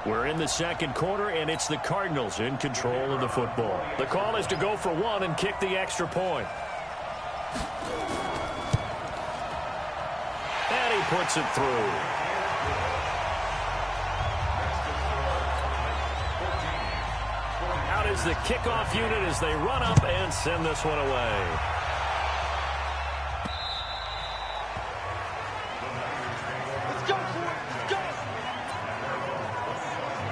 We're in the second quarter, and it's the Cardinals in control of the football. The call is to go for one and kick the extra point. And he puts it through. Out is the kickoff unit as they run up and send this one away.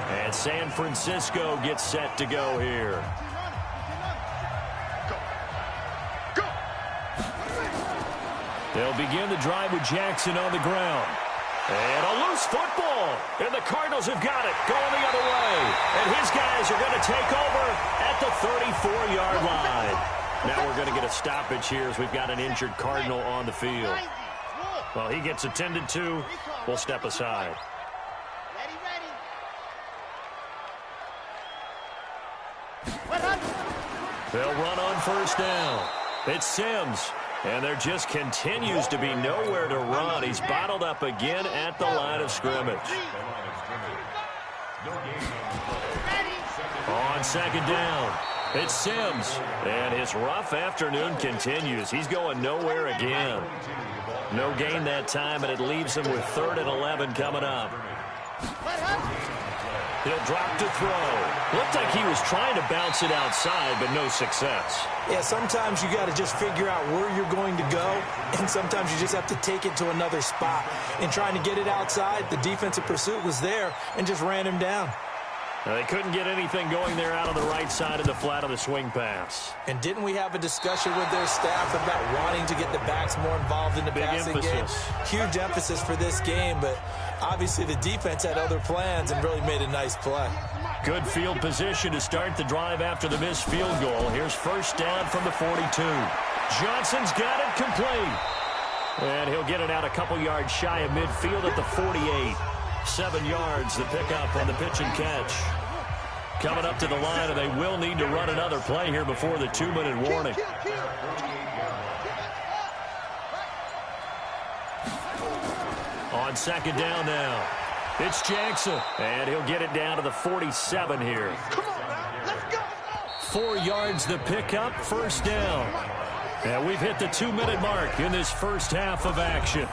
And San Francisco gets set to go here. They'll begin the drive with Jackson on the ground. And a loose football. And the Cardinals have got it going the other way. And his guys are going to take over at the 34-yard line. Now we're going to get a stoppage here as we've got an injured Cardinal on the field. Well, he gets attended to. We'll step aside. They'll run on first down. It's Sims. And there just continues to be nowhere to run. He's bottled up again at the line of scrimmage. On second down, it's Sims. And his rough afternoon continues. He's going nowhere again. No gain that time, and it leaves him with 3rd and 11 coming up. He'll drop to throw. Looked like he was trying to bounce it outside, but no success. Yeah, sometimes you got to just figure out where you're going to go, and sometimes you just have to take it to another spot. In trying to get it outside, the defensive pursuit was there and just ran him down. They couldn't get anything going there out on the right side of the flat of the swing pass. And didn't we have a discussion with their staff about wanting to get the backs more involved in the passing game? Huge emphasis for this game, but obviously the defense had other plans and really made a nice play. Good field position to start the drive after the missed field goal. Here's first down from the 42. Johnson's got it complete. And he'll get it out a couple yards shy of midfield at the 48. 7 yards, the pickup on the pitch and catch. Coming up to the line, and they will need to run another play here before the 2-minute warning. On second down now, it's Jackson, and he'll get it down to the 47 here. 4 yards the pickup, first down. And we've hit the 2-minute mark in this first half of action.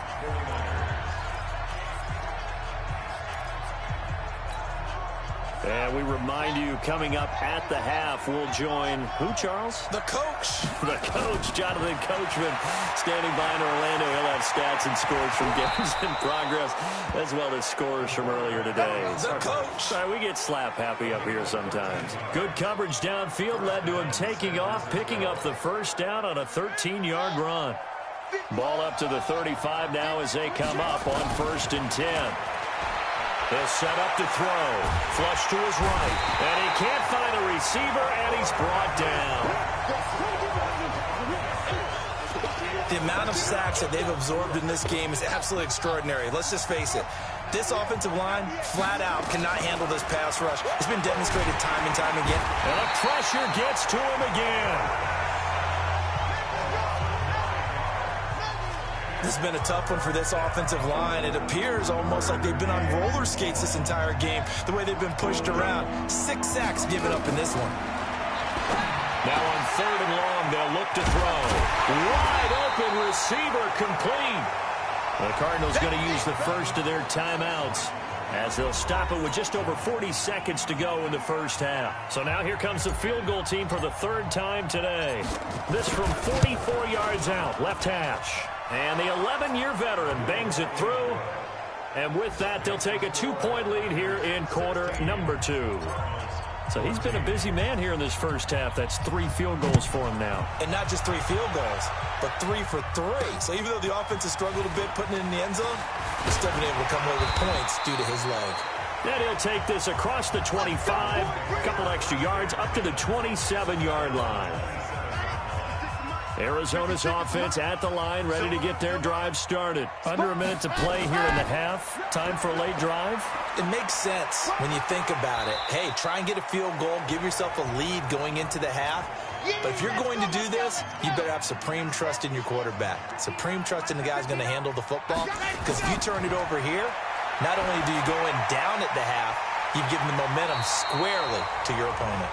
And we remind you, coming up at the half, we'll join who, Charles? The coach. The coach, Jonathan Coachman, standing by in Orlando. He'll have stats and scores from games in progress, as well as scores from earlier today. The coach. Sorry, we get slap happy up here sometimes. Good coverage downfield led to him taking off, picking up the first down on a 13-yard run. Ball up to the 35 now as they come up on 1st and 10. They'll set up to throw. Flush to his right. And he can't find a receiver, and he's brought down. The amount of sacks that they've absorbed in this game is absolutely extraordinary. Let's just face it. This offensive line, flat out, cannot handle this pass rush. It's been demonstrated time and time again. And the pressure gets to him again. This has been a tough one for this offensive line. It appears almost like they've been on roller skates this entire game, the way they've been pushed around. 6 sacks given up in this one. Now on 3rd and long, they'll look to throw. Wide open receiver complete. The Cardinals going to use the first of their timeouts as they'll stop it with just over 40 seconds to go in the first half. So now here comes the field goal team for the 3rd time today. This from 44 yards out, left hash. And the 11-year veteran bangs it through. And with that, they'll take a 2-point lead here in quarter number 2. So he's been a busy man here in this first half. That's 3 field goals for him now. And not just 3 field goals, but 3 for 3. So even though the offense has struggled a bit putting it in the end zone, he's still been able to come away with points due to his leg. Then he'll take this across the 25, a couple extra yards, up to the 27-yard line. Arizona's offense at the line, ready to get their drive started. Under a minute to play here in the half. Time for a late drive. It makes sense when you think about it. Hey, try and get a field goal. Give yourself a lead going into the half. But if you're going to do this, you better have supreme trust in your quarterback. Supreme trust in the guy's going to handle the football. Because if you turn it over here, not only do you go in down at the half, you've given the momentum squarely to your opponent.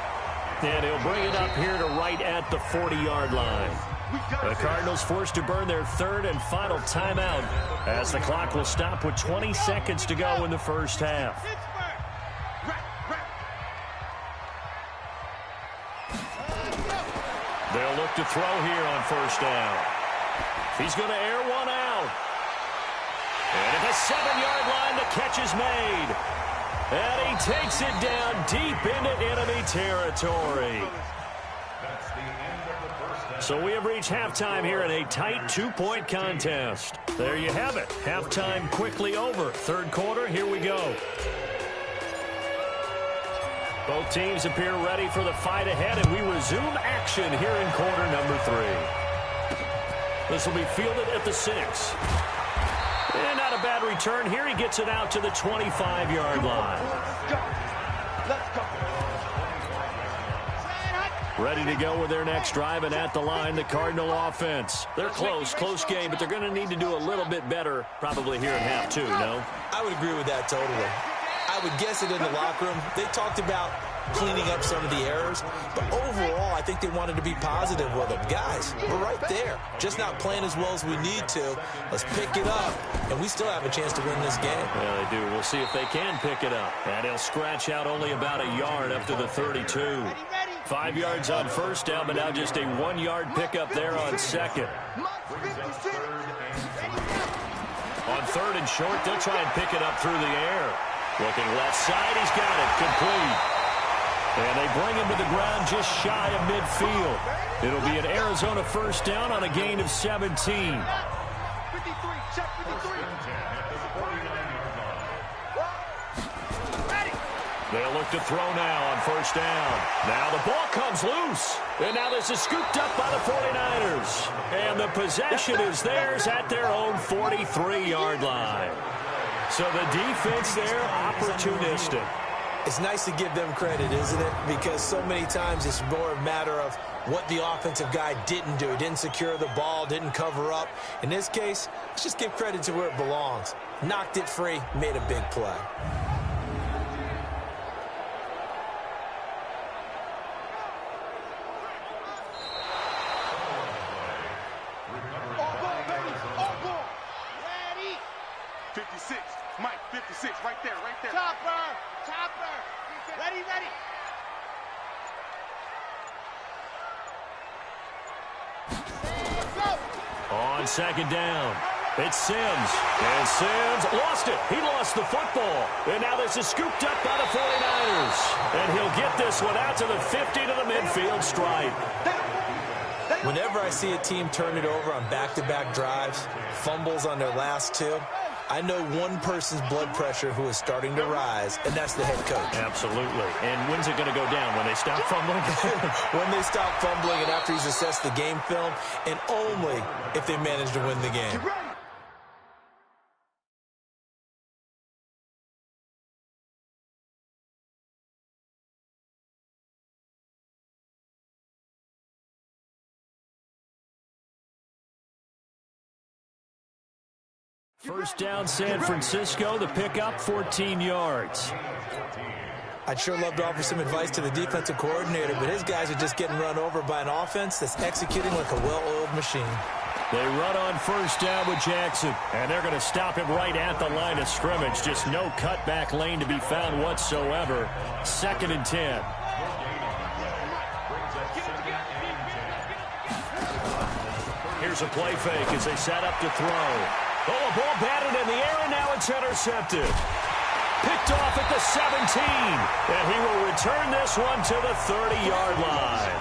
And he'll bring it up here to right at the 40-yard line. The Cardinals forced to burn their third and final timeout as the clock will stop with 20 seconds to go in the first half. They'll look to throw here on first down. He's going to air one out. And at the 7-yard line, the catch is made. And he takes it down deep into enemy territory. So we have reached halftime here in a tight 2-point contest. There you have it. Halftime quickly over. Third quarter, here we go. Both teams appear ready for the fight ahead, and we resume action here in quarter number 3. This will be fielded at the 6. And not a bad return here. He gets it out to the 25-yard line. Let's go. Ready to go with their next drive, and at the line, the Cardinal offense. They're close game, but they're going to need to do a little bit better probably here at half 2, no? I would agree with that totally. I would guess it in the locker room. They talked about cleaning up some of the errors, but overall, I think they wanted to be positive with them. Guys, we're right there. Just not playing as well as we need to. Let's pick it up, and we still have a chance to win this game. Yeah, they do. We'll see if they can pick it up. And he'll scratch out only about a yard up to the 32. 5 yards on first down, but now just a 1-yard pickup there on second. On third and short, they'll try and pick it up through the air. Looking left side, he's got it, complete. And they bring him to the ground just shy of midfield. It'll be an Arizona first down on a gain of 17. 53, check 53. They'll look to throw now on first down. Now the ball comes loose. And now this is scooped up by the 49ers. And the possession is theirs at their own 43-yard line. So the defense there, opportunistic. It's nice to give them credit, isn't it? Because so many times it's more a matter of what the offensive guy didn't do. He didn't secure the ball, didn't cover up. In this case, let's just give credit to where it belongs. Knocked it free, made a big play. On second down, it's Sims. And Sims lost it. He lost the football. And now this is scooped up by the 49ers. And he'll get this one out to the 50 to the midfield stripe. Whenever I see a team turn it over on back-to-back drives, fumbles on their last 2, I know one person's blood pressure who is starting to rise, and that's the head coach. Absolutely. And when's it going to go down? When they stop fumbling? When they stop fumbling and after he's assessed the game film, and only if they manage to win the game. First down, San Francisco. The pickup, 14 yards. I'd sure love to offer some advice to the defensive coordinator, but his guys are just getting run over by an offense that's executing like a well-oiled machine. They run on first down with Jackson, and they're going to stop him right at the line of scrimmage. Just no cutback lane to be found whatsoever. 2nd and 10. Here's a play fake as they set up to throw. Oh, a ball batted in the air, and now it's intercepted. Picked off at the 17, and he will return this one to the 30-yard line.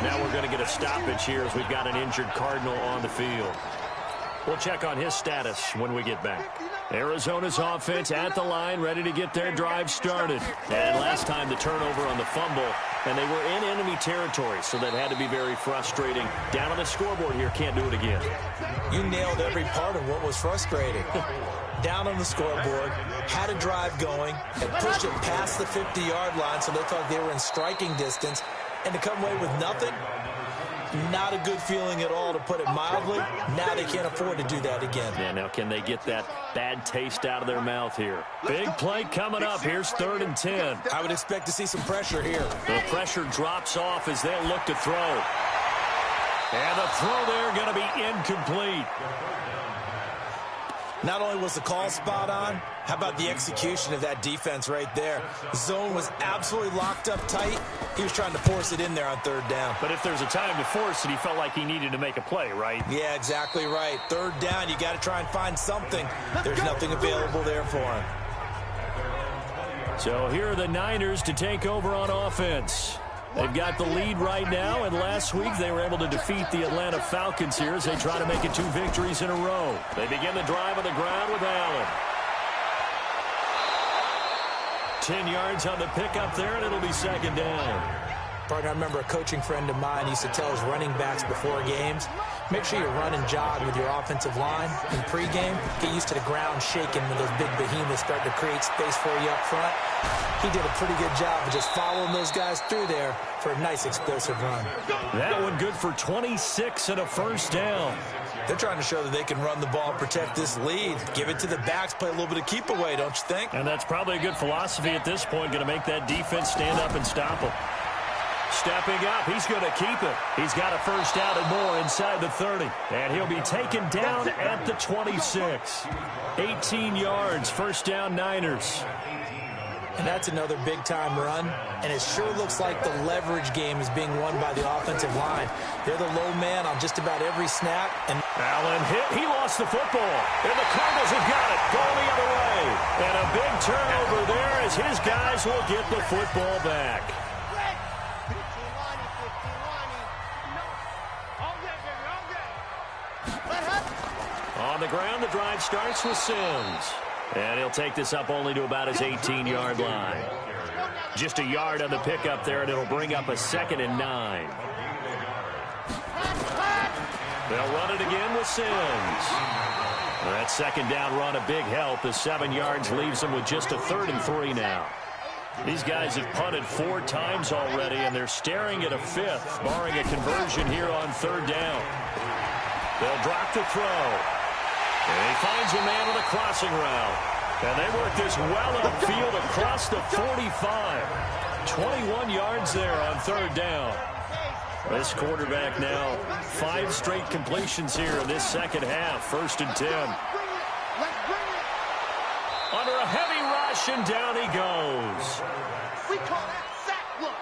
Now we're going to get a stoppage here as we've got an injured Cardinal on the field. We'll check on his status when we get back. Arizona's offense at the line, ready to get their drive started. And last time the turnover on the fumble, and they were in enemy territory, so that had to be very frustrating. Down on the scoreboard here, can't do it again. You nailed every part of what was frustrating. Down on the scoreboard, had a drive going, and pushed it past the 50-yard line so they thought they were in striking distance, and to come away with nothing, Not a good feeling at all, to put it mildly. Now they can't afford to do that again. Yeah, now can they get that bad taste out of their mouth here? Big play coming up. Here's 3rd and 10. I would expect to see some pressure here. The pressure drops off as they'll look to throw. And the throw there going to be incomplete. Not only was the call spot on, how about the execution of that defense right there? The zone was absolutely locked up tight. He was trying to force it in there on 3rd down. But if there's a time to force it, he felt like he needed to make a play, right? Yeah, exactly right. 3rd down, you got to try and find something. There's nothing available there for him. So here are the Niners to take over on offense. They've got the lead right now, and last week they were able to defeat the Atlanta Falcons here as they try to make it 2 victories in a row. They begin the drive on the ground with Allen. 10 yards on the pickup there, and it'll be 2nd down. Partner, I remember a coaching friend of mine used to tell his running backs before games, make sure you run and jog with your offensive line in pregame. Get used to the ground shaking when those big behemoths start to create space for you up front. He did a pretty good job of just following those guys through there for a nice explosive run. That one good for 26 and a 1st down. They're trying to show that they can run the ball, protect this lead. Give it to the backs, play a little bit of keep away, don't you think? And that's probably a good philosophy at this point, going to make that defense stand up and stop them. Stepping up, he's going to keep it. He's got a 1st down and more inside the 30. And he'll be taken down at the 26. 18 yards, 1st down Niners. And that's another big-time run. And it sure looks like the leverage game is being won by the offensive line. They're the low man on just about every snap. And Allen hit. He lost the football. And the Cardinals have got it. Going the other way. And a big turnover there as his guys will get the football back. On the ground, the drive starts with Sims. And he'll take this up only to about his 18-yard line. Just a yard on the pickup there, and it'll bring up a 2nd and 9. They'll run it again with Sims. That 2nd down run, a big help. The 7 yards leaves them with just a 3rd and 3 now. These guys have punted 4 times already, and they're staring at a 5th, barring a conversion here on 3rd down. They'll drop the throw. And he finds a man with a crossing route. And they work this well upfield across the 45. 21 yards there on 3rd down. This quarterback now 5 straight completions here in this 2nd half. 1st and 10. Under a heavy rush, and down he goes. We call that sack look.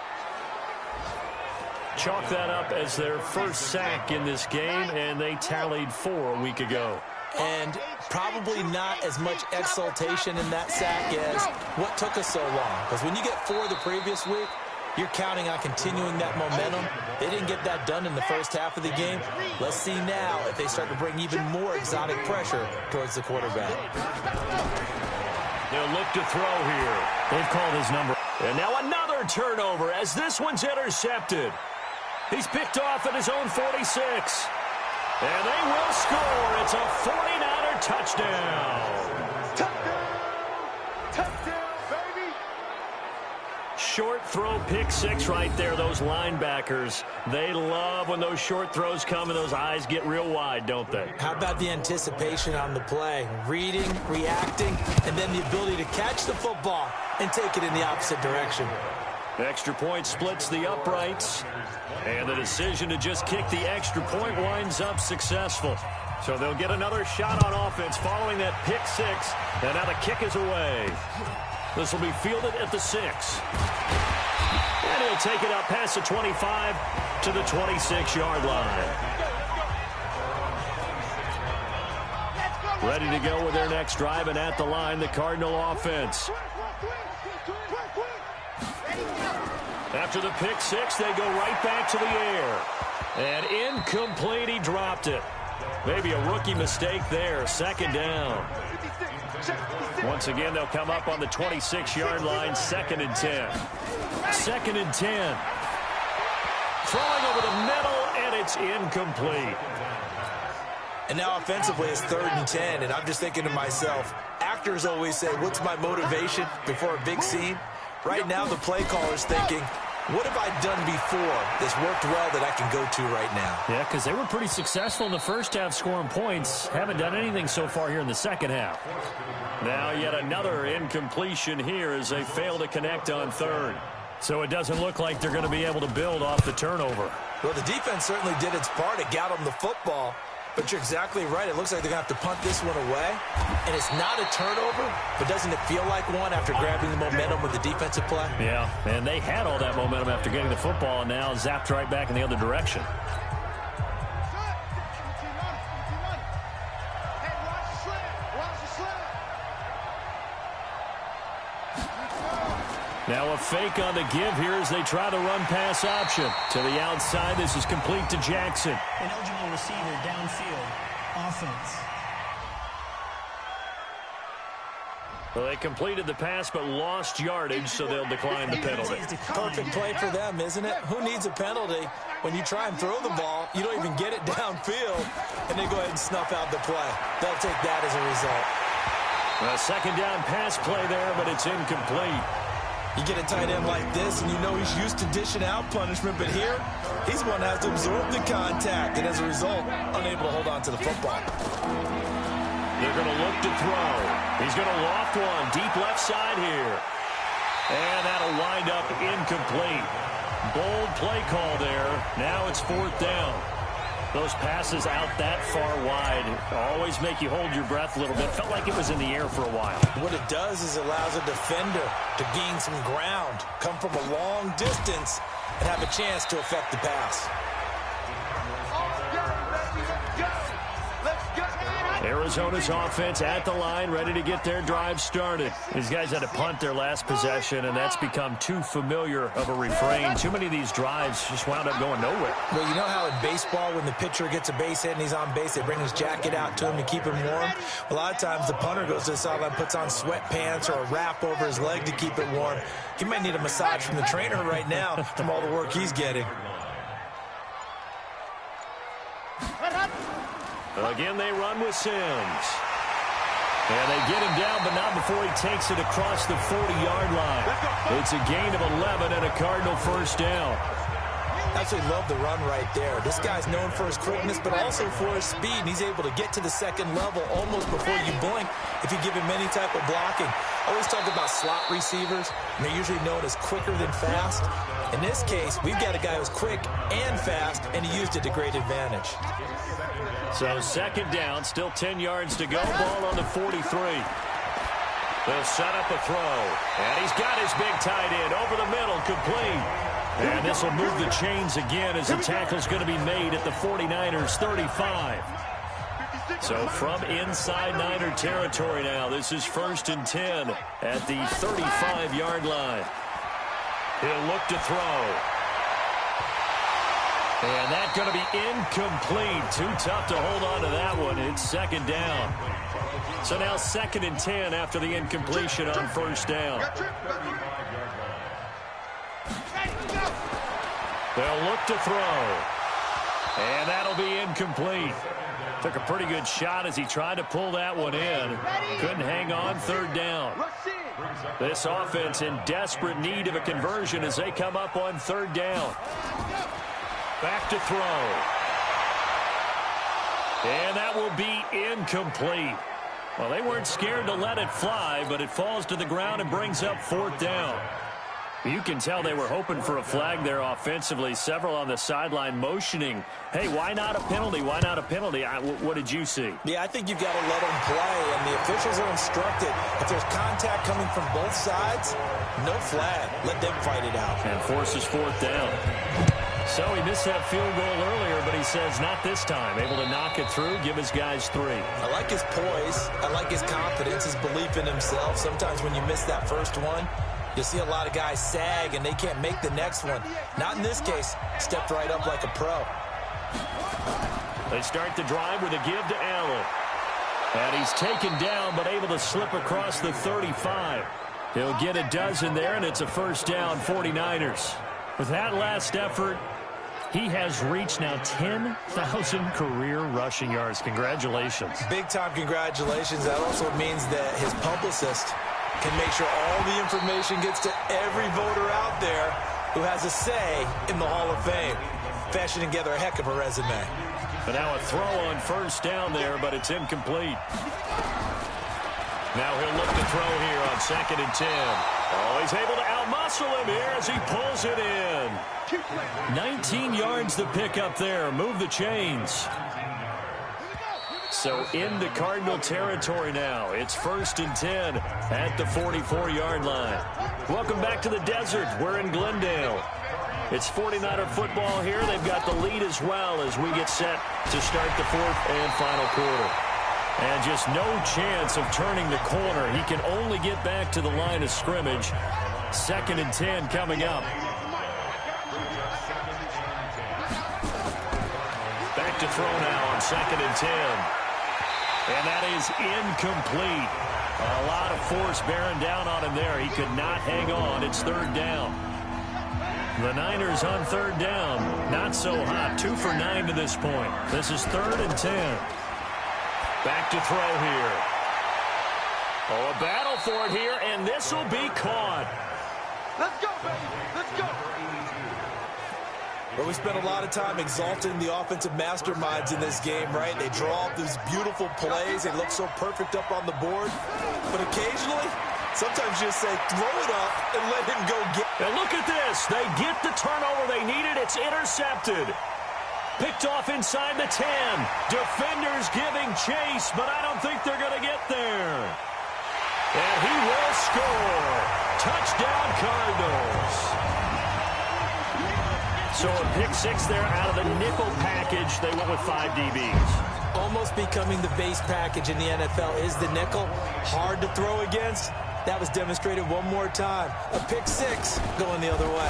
Chalk that up as their 1st sack in this game, and they tallied 4 a week ago. And probably not as much exultation in that sack as what took us so long. Because when you get 4 the previous week, you're counting on continuing that momentum. They didn't get that done in the 1st half of the game. Let's see now if they start to bring even more exotic pressure towards the quarterback. They'll look to throw here. They've called his number. And now another turnover as this one's intercepted. He's picked off at his own 46. And they will score. It's a 49er touchdown. Touchdown, baby. Short throw, pick 6 right there. Those linebackers, they love when those short throws come and those eyes get real wide, don't they? How about the anticipation on the play? Reading, reacting, and then the ability to catch the football and take it in the opposite direction. Extra point splits the uprights. And the decision to just kick the extra point winds up successful. So they'll get another shot on offense following that pick 6. And now the kick is away. This will be fielded at the 6. And he'll take it up past the 25 to the 26-yard line. Ready to go with their next drive, and at the line, the Cardinal offense. After the pick 6, they go right back to the air. And incomplete, he dropped it. Maybe a rookie mistake there. 2nd down. Once again, they'll come up on the 26-yard line. 2nd and 10. 2nd and 10. Throwing over the middle, and it's incomplete. And now offensively, it's 3rd and 10. And I'm just thinking to myself, actors always say, what's my motivation before a big scene? Right now, the play caller's thinking, What have I done before that's worked well that I can go to right now? Yeah, because they were pretty successful in the first half scoring points. Haven't done anything so far here in the second half. Now yet another incompletion here as they fail to connect on third. So it doesn't look like they're going to be able to build off the turnover. Well, the defense certainly did its part. It got them the football. But you're exactly right. It looks like they're going to have to punt this one away. And it's not a turnover, but doesn't it feel like one after grabbing the momentum with the defensive play? Yeah, and they had all that momentum after getting the football and now zapped right back in the other direction. Now a fake on the give here as they try the run-pass option. To the outside, this is complete to Jackson. An eligible receiver downfield. Offense. Well, they completed the pass but lost yardage, so they'll decline the penalty. Perfect play for them, isn't it? Who needs a penalty? When you try and throw the ball, you don't even get it downfield, and they go ahead and snuff out the play. They'll take that as a result. A second down pass play there, but it's incomplete. You get a tight end like this, and you know he's used to dishing out punishment, but here, he's one that has to absorb the contact, and as a result, unable to hold on to the football. They're going to look to throw. He's going to loft one deep left side here. And that'll wind up incomplete. Bold play call there. Now it's fourth down. Those passes out that far wide always make you hold your breath a little bit. Felt like it was in the air for a while. What it does is it allows a defender to gain some ground, come from a long distance, and have a chance to affect the pass. Arizona's offense at the line, ready to get their drive started. These guys had to punt their last possession, and that's become too familiar of a refrain. Too many of these drives just wound up going nowhere. Well, you know how in baseball, when the pitcher gets a base hit and he's on base, they bring his jacket out to him to keep him warm? A lot of times the punter goes to the sideline, puts on sweatpants or a wrap over his leg to keep it warm. He might need a massage from the trainer right now from all the work he's getting. Again, they run with Sims. And they get him down, but not before he takes it across the 40-yard line. It's a gain of 11 and a Cardinal first down. Absolutely love the run right there. This guy's known for his quickness, but also for his speed. And he's able to get to the second level almost before you blink if you give him any type of blocking. I always talk about slot receivers, and they're usually known as quicker than fast. In this case, we've got a guy who's quick and fast, and he used it to great advantage. So second down, still 10 yards to go. Ball on the 43. They'll set up a throw. And he's got his big tight end over the middle, complete. And this will move the chains again as the tackle's going to be made at the 49ers 35. So from inside Niner territory now, this is 1st and 10 at the 35-yard line. He'll look to throw. And that's going to be incomplete. Too tough to hold on to that one. It's second down. So now 2nd and 10 after the incompletion on first down. They'll look to throw. And that'll be incomplete. Took a pretty good shot as he tried to pull that one in. Couldn't hang on, third down. This offense in desperate need of a conversion as they come up on third down. Back to throw. And that will be incomplete. Well, they weren't scared to let it fly, but it falls to the ground and brings up fourth down. You can tell they were hoping for a flag there offensively. Several on the sideline motioning, hey, why not a penalty? Why not a penalty? What did you see? Yeah, I think you've got to let them play, and the officials are instructed. If there's contact coming from both sides, no flag. Let them fight it out. And forces fourth down. So he missed that field goal earlier, but he says not this time. Able to knock it through, give his guys 3. I like his poise. I like his confidence, his belief in himself. Sometimes when you miss that first one, you see a lot of guys sag and they can't make the next one. Not in this case. Stepped right up like a pro. They start the drive with a give to Allen. And he's taken down but able to slip across the 35. He'll get a dozen there, and it's a first down, 49ers. With that last effort, he has reached now 10,000 career rushing yards. Congratulations. Big-time congratulations. That also means that his publicist can make sure all the information gets to every voter out there who has a say in the Hall of Fame. Fashioning together a heck of a resume. But now a throw on first down there, but it's incomplete. Now he'll look to throw here on 2nd and 10. Oh, he's able to outmuscle him here as he pulls it in. 19 yards to pick up there. Move the chains. So into Cardinal territory now. It's 1st and 10 at the 44-yard line. Welcome back to the desert. We're in Glendale. It's 49er football here. They've got the lead as well as we get set to start the 4th and final quarter. And just no chance of turning the corner. He can only get back to the line of scrimmage. 2nd and 10 coming up. Back to throw now on 2nd and 10. And that is incomplete. A lot of force bearing down on him there. He could not hang on. It's 3rd down. The Niners on 3rd down. Not so hot. 2 for 9 to this point. This is 3rd and 10. Back to throw here. Oh, a battle for it here, and this will be caught. Let's go, baby. Let's go. Well, we spent a lot of time exalting the offensive masterminds in this game, right? They draw up these beautiful plays. They look so perfect up on the board. But occasionally, sometimes you just say, throw it up and let him go get it. And look at this. They get the turnover they needed. It's intercepted. Picked off inside the 10. Defenders giving chase, but I don't think they're going to get there. And he will score. Touchdown, Cardinals. So a pick 6 there out of the nickel package. They went with 5 DBs. Almost becoming the base package in the NFL is the nickel. Hard to throw against. That was demonstrated one more time. A pick 6 going the other way.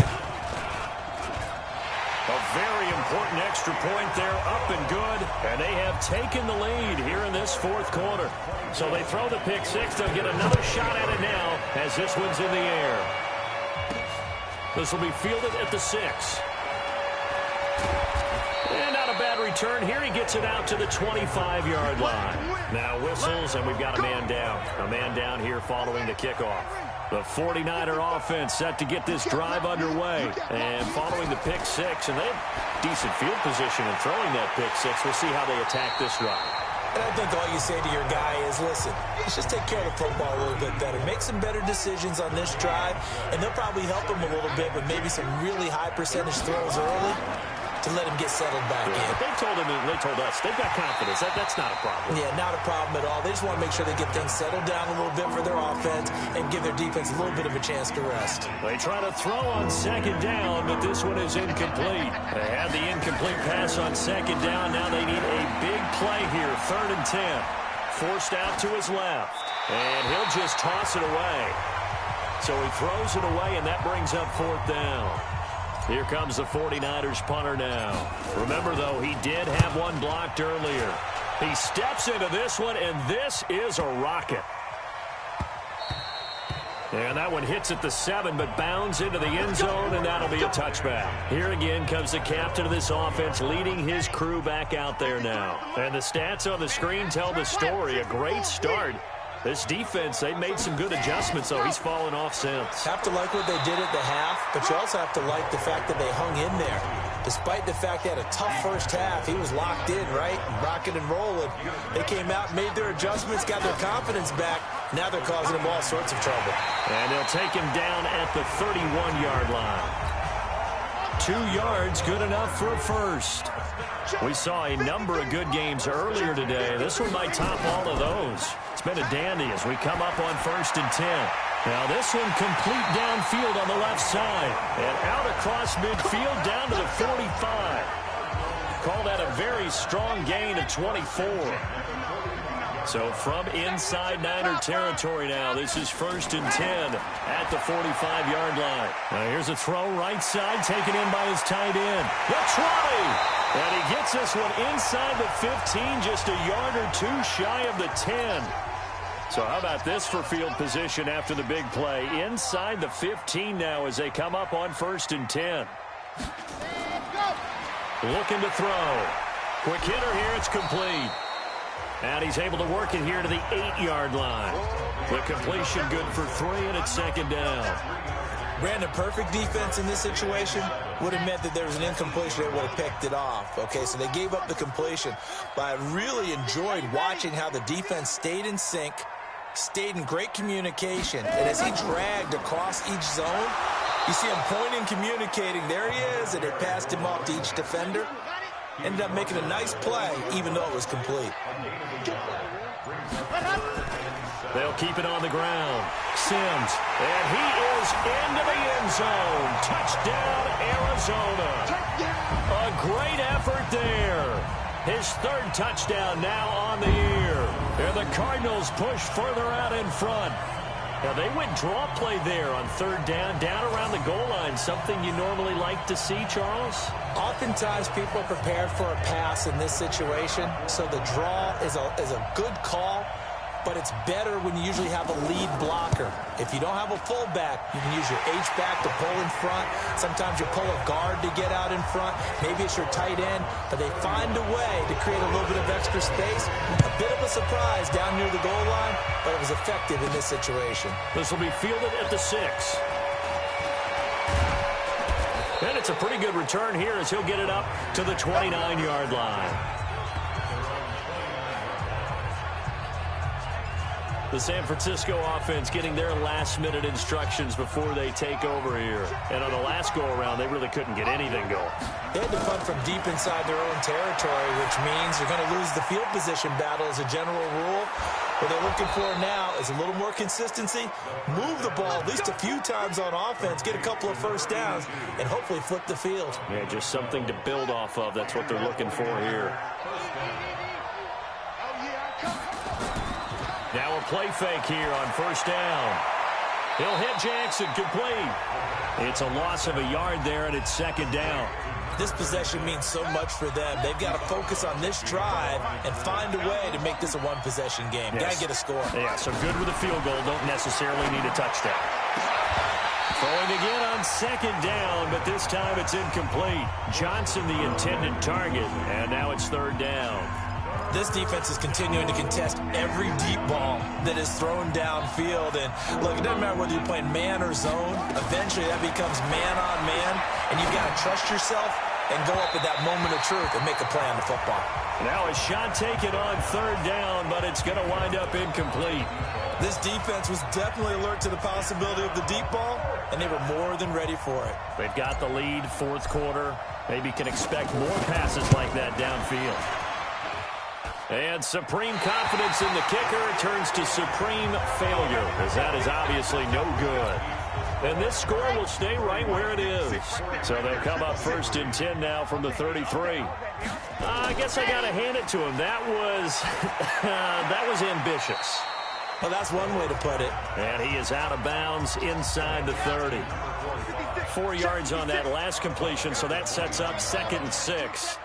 A very important extra point there, up and good. And they have taken the lead here in this 4th quarter. So they throw the pick 6. They'll get another shot at it now as this one's in the air. This will be fielded at the 6. And not a bad return here. He gets it out to the 25-yard line. Now whistles, and we've got a man down. A man down here following the kickoff. The 49er offense set to get this drive underway. And following the pick 6, and they have decent field position in throwing that pick 6. We'll see how they attack this drive. And I think all you say to your guy is, listen, let's just take care of the football a little bit better. Make some better decisions on this drive, and they'll probably help him a little bit with maybe some really high percentage throws early to let him get settled back in. They told him, and they told us, they've got confidence. That's not a problem. Yeah, not a problem at all. They just want to make sure they get things settled down a little bit for their offense and give their defense a little bit of a chance to rest. They try to throw on 2nd down, but this one is incomplete. They had the incomplete pass on 2nd down. Now they need a big play here, 3rd and 10. Forced out to his left, and he'll just toss it away. So he throws it away, and that brings up 4th down. Here comes the 49ers punter now. Remember, though, he did have one blocked earlier. He steps into this one, and this is a rocket. And that one hits at the 7, but bounds into the end zone, and that'll be a touchback. Here again comes the captain of this offense, leading his crew back out there now. And the stats on the screen tell the story. A great start. This defense, they made some good adjustments, so he's fallen off since. Have to like what they did at the half, but you also have to like the fact that they hung in there. Despite the fact they had a tough first half, he was locked in, right? Rocking and rolling. They came out, made their adjustments, got their confidence back. Now they're causing him all sorts of trouble. And they'll take him down at the 31-yard line. 2 yards, good enough for a first. We saw a number of good games earlier today. This one might top all of those. It's been a dandy as we come up on 1st and 10. Now this one complete downfield on the left side. And out across midfield down to the 45. Call that a very strong gain of 24. So from inside Niner territory now, this is 1st and 10 at the 45-yard line. Now here's a throw right side, taken in by his tight end. The try! And he gets this one inside the 15, just a yard or 2 shy of the 10. So how about this for field position after the big play? Inside the 15 now as they come up on 1st and 10. Looking to throw. Quick hitter here, it's complete. And he's able to work it here to the 8-yard line. The completion good for 3, and it's 2nd down. Brandon, perfect defense in this situation would have meant that there was an incompletion. They would have picked it off. Okay, so they gave up the completion. But I really enjoyed watching how the defense stayed in sync, stayed in great communication. And as he dragged across each zone, you see him pointing, communicating. There he is, and it passed him off to each defender. Ended up making a nice play, even though it was complete. They'll keep it on the ground. Sims, and he is into the end zone. Touchdown, Arizona. A great effort there. His third touchdown now on the year. And the Cardinals push further out in front. Now, they went draw play there on third down around the goal line, something you normally like to see, Charles? Oftentimes, people are prepared for a pass in this situation, so the draw is a good call, but it's better when you usually have a lead blocker. If you don't have a fullback, you can use your H-back to pull in front. Sometimes you pull a guard to get out in front. Maybe it's your tight end, but they find a way to create a little bit of extra space. A bit of a surprise down near the goal line, but it was effective in this situation. This will be fielded at the 6. And it's a pretty good return here as he'll get it up to the 29-yard line. The San Francisco offense getting their last-minute instructions before they take over here. And on the last go-around, they really couldn't get anything going. They had to punt from deep inside their own territory, which means they're going to lose the field position battle as a general rule. What they're looking for now is a little more consistency, move the ball at least a few times on offense, get a couple of first downs, and hopefully flip the field. Yeah, just something to build off of. That's what they're looking for here. Now a play fake here on first down. He'll hit Jackson, complete. It's a loss of a yard there, and it's second down. This possession means so much for them. They've got to focus on this drive and find a way to make this a one-possession game. Yes. Got to get a score. Yeah, so good with a field goal. Don't necessarily need a touchdown. Throwing again on second down, but this time it's incomplete. Johnson, the intended target, and now it's third down. This defense is continuing to contest every deep ball that is thrown downfield. And, look, it doesn't matter whether you're playing man or zone. Eventually, that becomes man-on-man, and you've got to trust yourself and go up at that moment of truth and make a play on the football. Now a shot taken on third down, but it's going to wind up incomplete. This defense was definitely alert to the possibility of the deep ball, and they were more than ready for it. They've got the lead, fourth quarter. Maybe can expect more passes like that downfield. And supreme confidence in the kicker turns to supreme failure, as that is obviously no good. And this score will stay right where it is. So they'll come up first and 10 now from the 33. I guess I got to hand it to him. That was ambitious. Well, that's one way to put it. And he is out of bounds inside the 30. 4 yards on that last completion, so that sets up second and 6.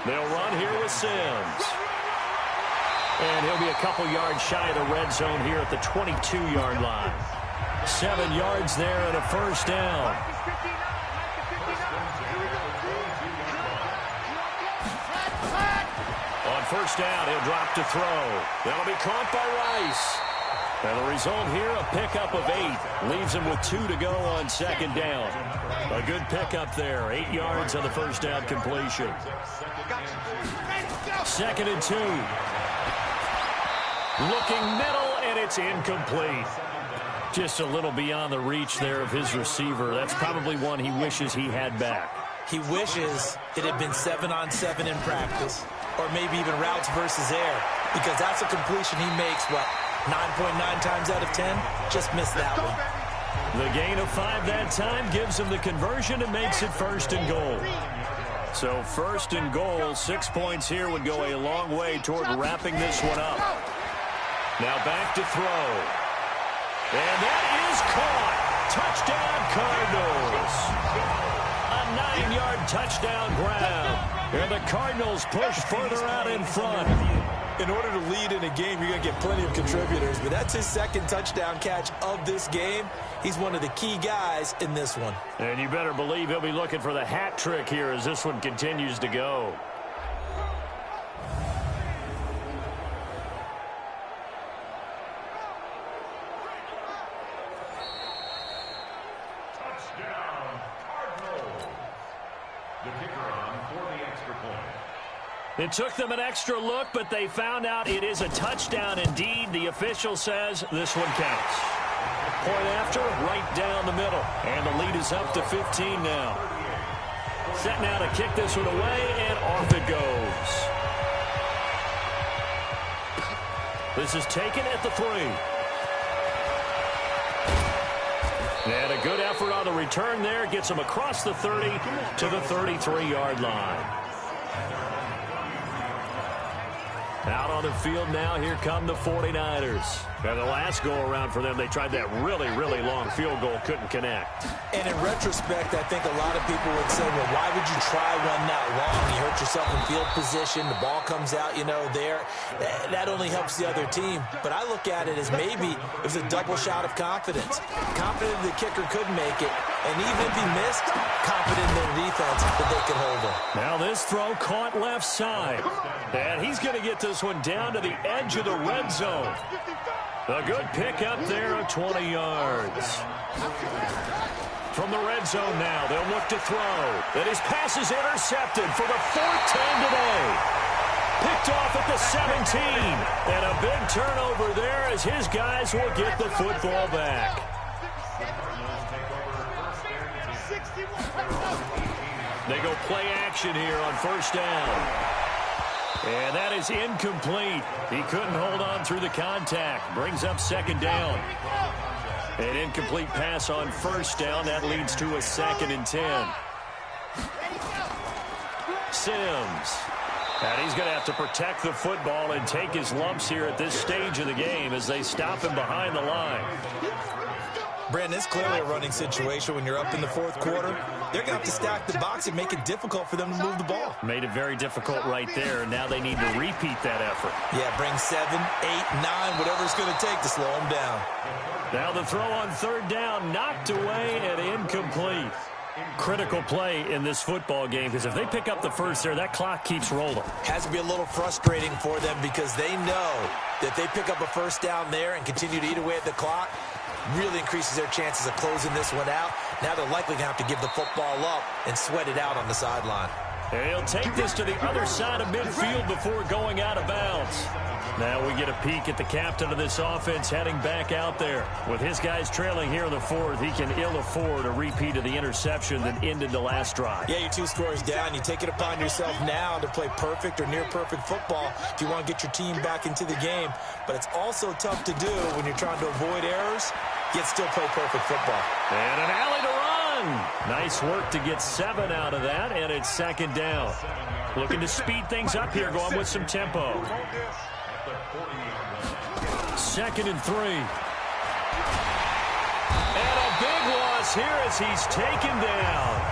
They'll run here with Sims. And he'll be a couple yards shy of the red zone here at the 22-yard line. 7 yards there and a first down. On first down, he'll drop to throw. That'll be caught by Rice. And the result here, a pickup of 8. Leaves him with 2 to go on second down. A good pickup there. 8 yards on the first down completion. Second and 2. Looking middle, and it's incomplete. Just a little beyond the reach there of his receiver. That's probably one he wishes he had back. He wishes it had been 7-on-7 in practice, or maybe even routes versus air, because that's a completion he makes, 9.9 times out of 10? Just missed that one. The gain of 5 that time gives him the conversion and makes it first and goal. So first and goal, 6 points here would go a long way toward wrapping this one up. Now back to throw. And that is caught. Touchdown, Cardinals. A 9-yard touchdown grab. And the Cardinals push further out in front. In order to lead in a game, you're going to get plenty of contributors, but that's his second touchdown catch of this game. He's one of the key guys in this one. And you better believe he'll be looking for the hat trick here as this one continues to go. It took them an extra look, but they found out it is a touchdown indeed. The official says this one counts. Point after, right down the middle. And the lead is up to 15 now. Set now to kick this one away, and off it goes. This is taken at the 3. And a good effort on the return there. Gets them across the 30 to the 33-yard line. Out on the field now, here come the 49ers. And the last go-around for them, they tried that really, really long field goal, couldn't connect. And in retrospect, I think a lot of people would say, well, why would you try one that long? You hurt yourself in field position, the ball comes out, there. That only helps the other team. But I look at it as maybe it was a double shot of confidence. Confident the kicker could make it, and even if he missed, confident in their defense that they could hold him. Now this throw caught left side. And he's going to get this one down to the edge of the red zone. A good pick up there of 20 yards. From the red zone now, they'll look to throw. And his pass is intercepted for the 4th time today. Picked off at the 17. And a big turnover there as his guys will get the football back. They go play action here on first down. And that is incomplete. He couldn't hold on through the contact. Brings up second down. An incomplete pass on first down. That leads to a 2nd and 10. Sims. And he's going to have to protect the football and take his lumps here at this stage of the game as they stop him behind the line. Brandon, it's clearly a running situation when you're up in the 4th quarter. They're going to have to stack the box and make it difficult for them to move the ball. Made it very difficult right there. Now they need to repeat that effort. Yeah, bring 7, 8, 9, whatever it's going to take to slow them down. Now the throw on third down, knocked away and incomplete. Critical play in this football game because if they pick up the first there, that clock keeps rolling. Has to be a little frustrating for them because they know that they pick up a first down there and continue to eat away at the clock. Really increases their chances of closing this one out. Now they're likely going to have to give the football up and sweat it out on the sideline. And he'll take this to the other side of midfield before going out of bounds. Now we get a peek at the captain of this offense heading back out there. With his guys trailing here in the 4th, he can ill afford a repeat of the interception that ended the last drive. Yeah, you're 2 scores down. You take it upon yourself now to play perfect or near-perfect football if you want to get your team back into the game. But it's also tough to do when you're trying to avoid errors, yet still play perfect football. And an alley to run. Nice work to get 7 out of that, and it's 2nd down. Looking to speed things up here, going with some tempo. 2nd and 3. And a big loss here as he's taken down.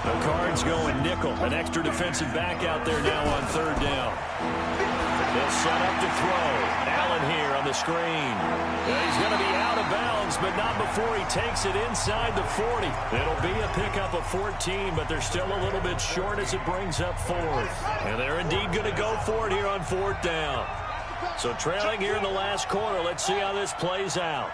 The Cards going nickel. An extra defensive back out there now on 3rd down. They'll set up to throw. Allen here on the screen. He's going to be out of bounds, but not before he takes it inside the 40. It'll be a pickup of 14, but they're still a little bit short as it brings up 4th. And they're indeed going to go for it here on 4th down. So trailing here in the last quarter. Let's see how this plays out.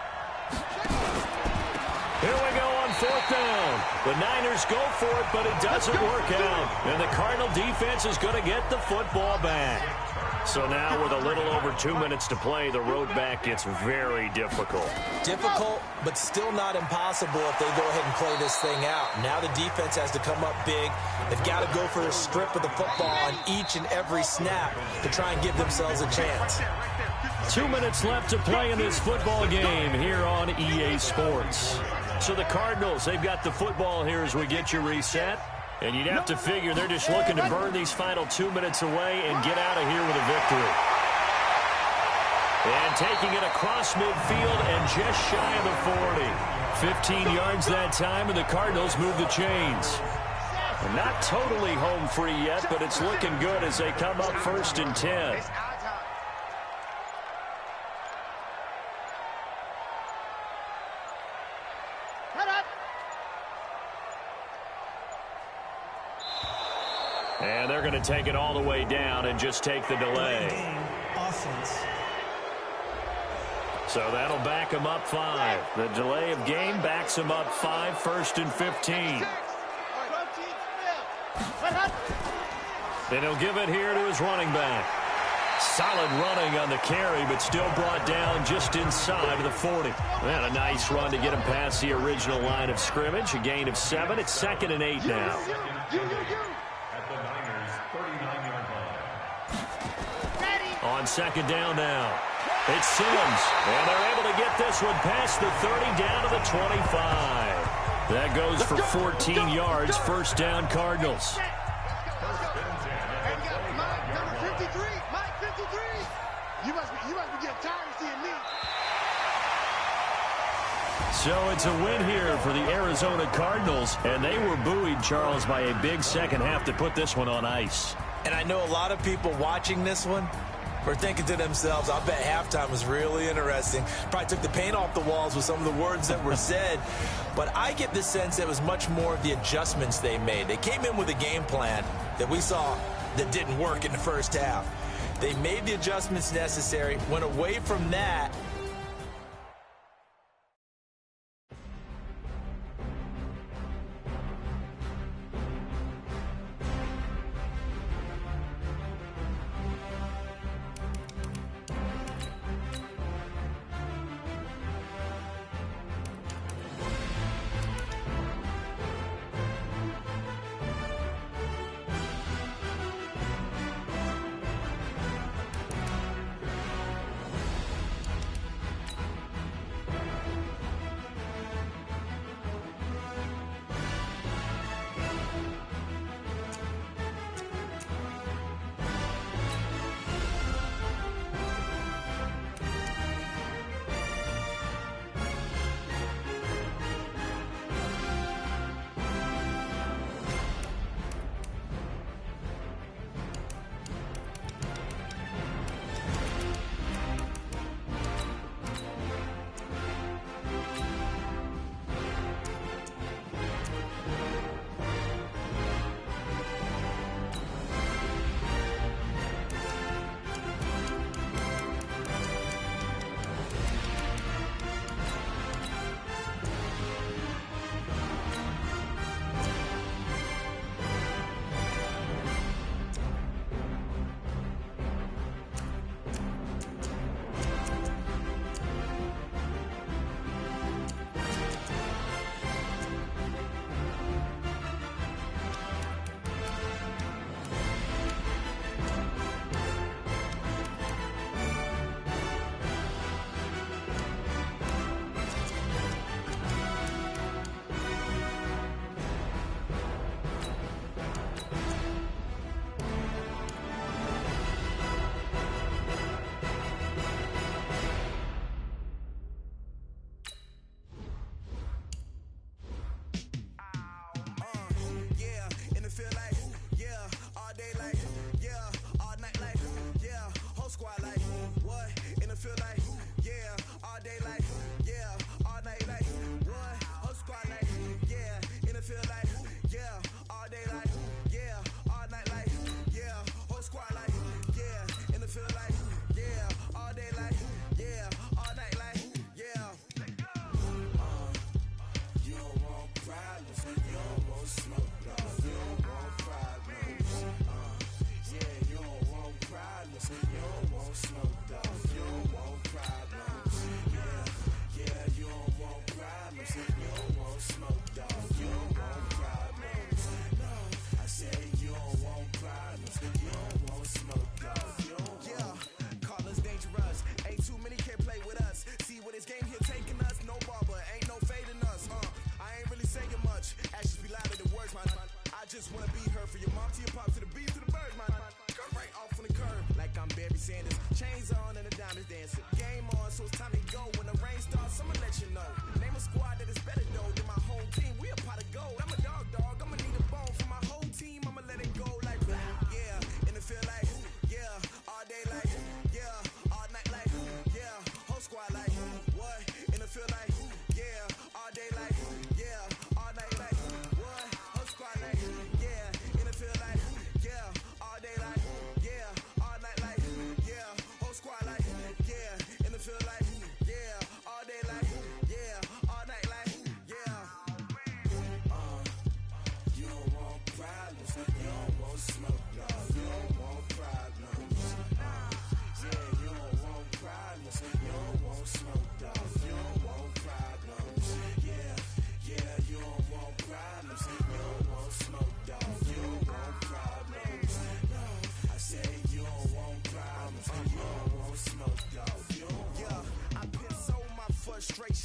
Here we go on 4th down. The Niners go for it, but it doesn't work out. And the Cardinal defense is going to get the football back. So now with a little over 2 minutes to play, the road back gets very difficult. Difficult, but still not impossible if they go ahead and play this thing out. Now the defense has to come up big. They've got to go for a strip of the football on each and every snap to try and give themselves a chance. 2 minutes left to play in this football game here on EA Sports. So the Cardinals, they've got the football here as we get you reset. And you'd have to figure they're just looking to burn these final 2 minutes away and get out of here with a victory. And taking it across midfield and just shy of the 40. 15 yards that time, and the Cardinals move the chains. Not totally home free yet, but it's looking good as they come up 1st and 10. And they're going to take it all the way down and just take the delay. Offense. So that'll back them up 5. The delay of game backs them up 5, 1st and 15. And he'll give it here to his running back. Solid running on the carry, but still brought down just inside of the 40. And a nice run to get him past the original line of scrimmage. A gain of 7. It's 2nd and 8 now. On 2nd down now. It's Simmons. And they're able to get this one past the 30 down to the 25. That goes for 14 yards. First down, Cardinals. So it's a win here for the Arizona Cardinals, and they were buoyed, Charles, by a big second half to put this one on ice. And I know a lot of people watching this one were thinking to themselves, I bet halftime was really interesting. Probably took the paint off the walls with some of the words that were said. But I get the sense it was much more of the adjustments they made. They came in with a game plan that we saw that didn't work in the first half. They made the adjustments necessary, went away from that.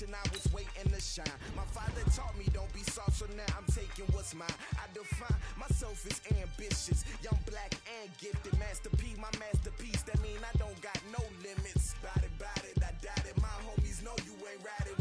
generation, I was waiting to shine. My father taught me don't be soft, so now I'm taking what's mine. I define myself as ambitious, young, black, and gifted. Master P, my masterpiece, that mean I don't got no limits. Bout it, I doubt it. My homies know you ain't ratted.